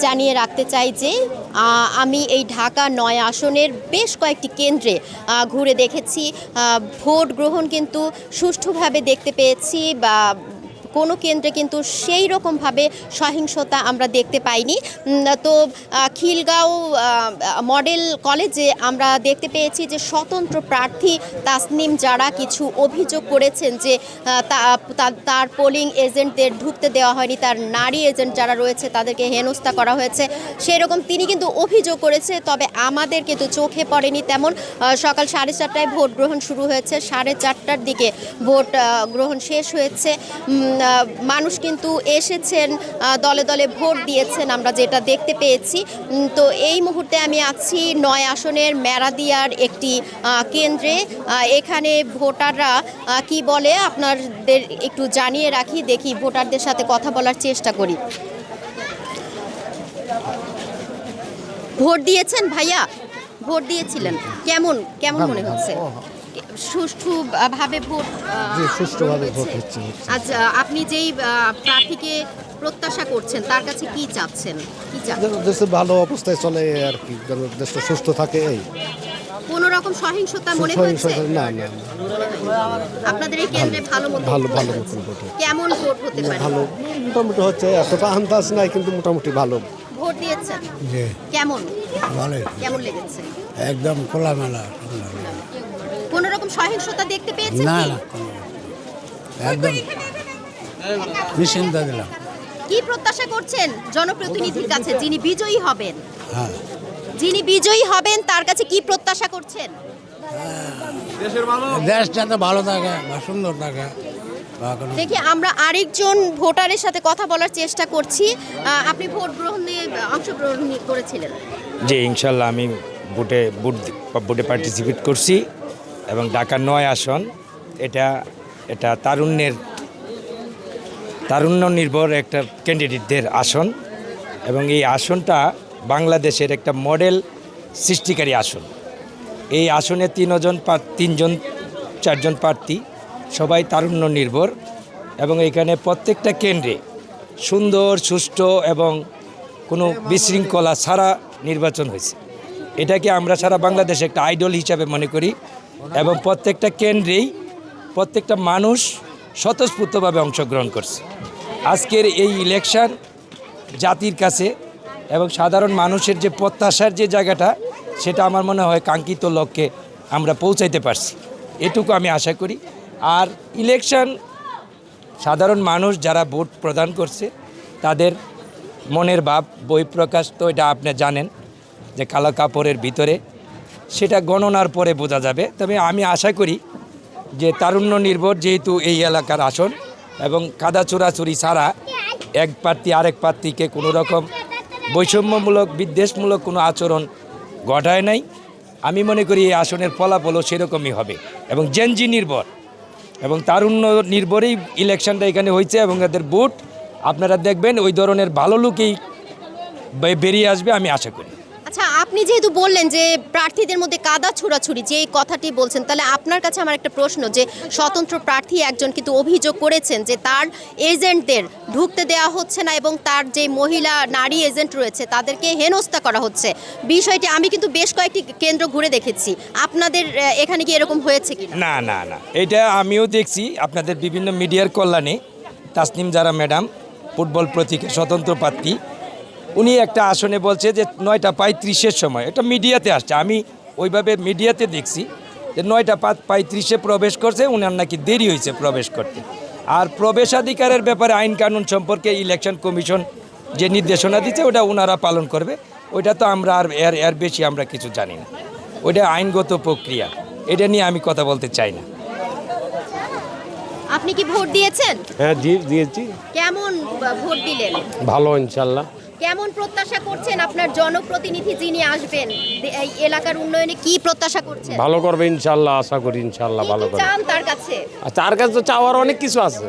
জানিয়ে রাখতে চাই যে আমি এই ঢাকা ৯ আসনের বেশ কয়েকটি কেন্দ্রে ঘুরে দেখেছি। ভোট গ্রহণ কিন্তু সুষ্ঠুভাবে দেখতে পেয়েছি, বা কোনো কেন্দ্রে কিন্তু সেই রকমভাবে সহিংসতা আমরা দেখতে পাইনি। তো খিলগাঁও মডেল কলেজে আমরা দেখতে পেয়েছি যে স্বতন্ত্র প্রার্থী তাসনিম যারা কিছু অভিযোগ করেছেন যে তার পোলিং এজেন্টদের ঢুকতে দেওয়া হয়নি, তার নারী এজেন্ট যারা রয়েছে তাদেরকে হেনস্থা করা হয়েছে, সেই রকম তিনি কিন্তু অভিযোগ করেছে। তবে আমাদের কিন্তু চোখে পড়েনি তেমন। সকাল 4:30টায় ভোট গ্রহণ শুরু হয়েছে, 4:30টার দিকে ভোট গ্রহণ শেষ হয়েছে। মানুষ কিন্তু এসেছেন, দলে দলে ভোট দিয়েছেন, আমরা যেটা দেখতে পেয়েছি। তো এই মুহূর্তে আমি আছি ৯ আসনের মেরাদিয়ার একটি কেন্দ্রে। এখানে ভোটাররা কি বলে আপনাদের একটু জানিয়ে রাখি, দেখি ভোটারদের সাথে কথা বলার চেষ্টা করি। ভোট দিয়েছেন ভাইয়া? ভোট দিয়েছিলেন, কেমন কেমন মনে হচ্ছে? সুষ্ঠুভাবে ভোট সুষ্ঠুভাবে ভোট হচ্ছে। আচ্ছা, আপনি যেই প্রার্থীকে প্রত্যাশা করছেন তার কাছে কি চাচ্ছেন? কি চাচ্ছেন? দেশে ভালো অবস্থায় চলে আর কি, যেন দেশটা সুস্থ থাকে। এই কোন রকম সহিংসতা মনে হচ্ছে না না, আপনাদের এই কেন্দ্রে? ভালো মতো ভালো মতন ভোট হচ্ছে। কেমন ভোট হতে পারে? ভালো মোটামুটি হচ্ছে, এতটা আন্দাজ নাই কিন্তু মোটামুটি ভালো। ভোট দিয়েছেন? কেমন কেমন লেগেছে? একদম খোলামেলা, কোন রকম সহিংসতা দেখতে পেয়েছেন? না কি? না, একদম নিশ্চিন্ত দিলাম। কি প্রত্যাশা করছেন জনপ্রতিনিধির কাছে যিনি বিজয়ী হবেন? হ্যাঁ, যিনি বিজয়ী হবেন তার কাছে কি প্রত্যাশা করছেন? দেশটা তো ভালো থাকে বা সুন্দর থাকে। দেখি আমরা আরেকজন ভোটারের সাথে কথা বলার চেষ্টা করছি। আপনি ভোট গ্রহণে অংশগ্রহণ করেছিলেন? জি, ইনশাল্লাহ আমি ভোটে পার্টিসিপেট করছি, এবং ঢাকা ৯ আসন এটা তারুণ্য নির্ভর একটা ক্যান্ডিডেটদের আসন, এবং এই আসনটা বাংলাদেশের একটা মডেল সৃষ্টিকারী আসন। এই আসনে 4জন প্রার্থী, সবাই তারুণ্য নির্ভর, এবং এখানে প্রত্যেকটা কেন্দ্রে সুন্দর, সুষ্ঠু এবং কোনো বিশৃঙ্খলা ছাড়া নির্বাচন হয়েছে। এটাকে আমরা সারা বাংলাদেশে একটা আইডল হিসাবে মনে করি, এবং প্রত্যেকটা কেন্দ্রেই প্রত্যেকটা মানুষ স্বতঃস্ফূর্তভাবে অংশগ্রহণ করছে। আজকের এই ইলেকশন জাতির কাছে এবং সাধারণ মানুষের যে প্রত্যাশার যে জায়গাটা, সেটা আমার মনে হয় কাঙ্ক্ষিত লক্ষ্যে আমরা পৌঁছাইতে পারছি, এটুকু আমি আশা করি। আর ইলেকশন সাধারণ মানুষ যারা ভোট প্রদান করছে তাদের মনের ভাব বহিঃপ্রকাশ, তো এটা আপনি জানেন যে কালো কাপড়ের ভিতরে, সেটা গণনার পরে বোঝা যাবে। তবে আমি আশা করি যে তারুণ্য নির্ভর যেহেতু এই এলাকার আসন, এবং কাদা চোরাচুরি ছাড়া এক প্রার্থী আরেক প্রার্থীকে কোনো রকম বৈষম্যমূলক বিদ্বেষমূলক কোনো আচরণ ঘটায় নাই, আমি মনে করি এই আসনের ফলাফলও সেরকমই হবে, এবং জেনজি নির্ভর এবং তারুণ্য নির্ভরেই ইলেকশনটা এখানে হয়েছে। এবং এদের ভোট আপনারা দেখবেন ওই ধরনের ভালো লোকেই বেরিয়ে আসবে, আমি আশা করি। আচ্ছা, আপনি যেহেতু বললেন যে প্রার্থীদের মধ্যে কাদা ছোড়াছুড়ি, যে কথাটি বলছেন, তাহলে আপনার কাছে আমার একটা প্রশ্ন, যে স্বতন্ত্র প্রার্থী একজন কিন্তু অভিযোগ করেছেন যে তার এজেন্টদের ঢুকতে দেওয়া হচ্ছে না, এবং তার যে মহিলা নারী এজেন্ট রয়েছে তাদেরকে হেনস্থা করা হচ্ছে। বিষয়টি আমি কিন্তু বেশ কয়েকটি কেন্দ্র ঘুরে দেখেছি, আপনাদের এখানে কি এরকম হয়েছে কি? না না না, এটা আমিও দেখছি আপনাদের বিভিন্ন মিডিয়ার কল্যাণে। তাসনিম জারা ম্যাডাম, ফুটবল প্রতীকের স্বতন্ত্র প্রার্থী, উনি একটা আসনে বলছে যে 9:35-এর সময়, এটা মিডিয়াতে আসছে, আমি ওইভাবে মিডিয়াতে দেখছি যে 9:35-এ প্রবেশ করছে, উনার নাকি দেরি হয়েছে প্রবেশ করতে। আর প্রবেশাধিকারের ব্যাপারে আইন কানুন সম্পর্কে ইলেকশন কমিশন যে নির্দেশনা দিচ্ছে ওটা ওনারা পালন করবে, ওইটা তো আমরা আর এর বেশি আমরা কিছু জানি না, ওইটা আইনগত প্রক্রিয়া, এটা নিয়ে আমি কথা বলতে চাই না। আপনি কি ভোট দিয়েছেন? হ্যাঁ দিয়েছি। কেমন ভোট দিলেন? ভালো, ইনশাল্লাহ। কেমন প্রত্যাশা করছেন আপনার জনপ্রতিনিধি যিনি আসবেন এই এলাকার উন্নয়নে, কি প্রত্যাশা করছেন? ভালো করবে ইনশাল্লাহ, আশা করি ইনশাল্লাহ ভালো করবে। চান তার কাছে? আর তার কাছে তো চাওয়ার অনেক কিছু আছে,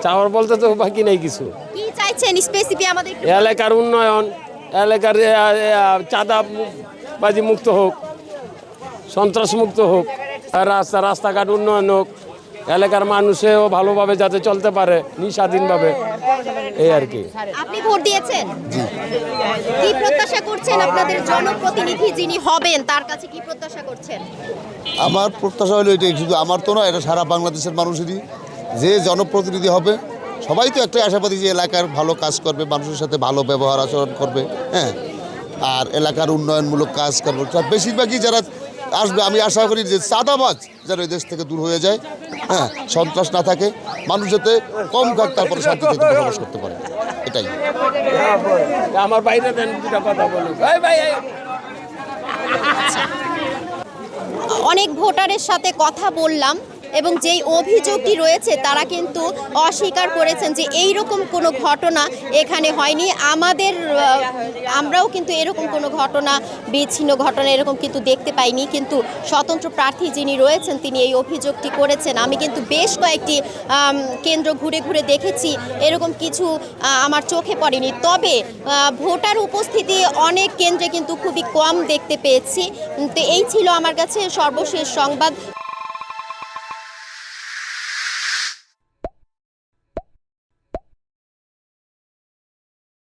চাওয়ার বলতে তো বাকি নেই কিছু। কি চাইছেন স্পেসিফিক আমাদের? এলাকার উন্নয়ন, এলাকার চাঁদাবাজি মুক্ত হোক, সন্ত্রাস মুক্ত হোক, রাস্তাঘাট উন্নয়ন হোক, এলাকার মানুষেও ভালোভাবে যাতে চলতে পারে স্বাধীনভাবে, এই আর কি। আপনি ভোট দিয়েছেন? কি প্রত্যাশা করছেন আপনাদের জনপ্রতিনিধি যিনি হবেন তার কাছে কি প্রত্যাশা করছেন? আমার প্রত্যাশা হলো এটাই, শুধু আমার তো না, এটা সারা বাংলাদেশের মানুষেরই। যে জনপ্রতিনিধি হবে সবাই তো একটাই আশাবাদী যে এলাকার ভালো কাজ করবে, মানুষের সাথে ভালো ব্যবহার আচরণ করবে, হ্যাঁ, আর এলাকার উন্নয়নমূলক কাজ করবে। বেশিরভাগই যারা আসবে, আমি আশা করি যে চাঁদাবাজ যেন এই দেশ থেকে দূর হয়ে যায়, হ্যাঁ, সন্ত্রাস না থাকে, মানুষ যাতে কম খাক, তারপরে শান্তিতে বসবাস করতে পারে, এটাই। আমার বাইরে দেন দুটা কথা বলুন। ভাই অনেক ভোটারের সাথে কথা বললাম এবং যেই অভিযোগটি রয়েছে তারা কিন্তু অস্বীকার করেছেন যে এই রকম কোনো ঘটনা এখানে হয়নি। আমরাও কিন্তু এরকম কোনো ঘটনা, বিচ্ছিন্ন ঘটনা এরকম কিন্তু দেখতে পাইনি, কিন্তু স্বতন্ত্র প্রার্থী যিনি রয়েছেন তিনি এই অভিযোগটি করেছেন। আমি কিন্তু বেশ কয়েকটি কেন্দ্র ঘুরে ঘুরে দেখেছি, এরকম কিছু আমার চোখে পড়েনি। তবে ভোটার উপস্থিতি অনেক কেন্দ্রে কিন্তু খুবই কম দেখতে পেয়েছি। তো এই ছিল আমার কাছে সর্বশেষ সংবাদ।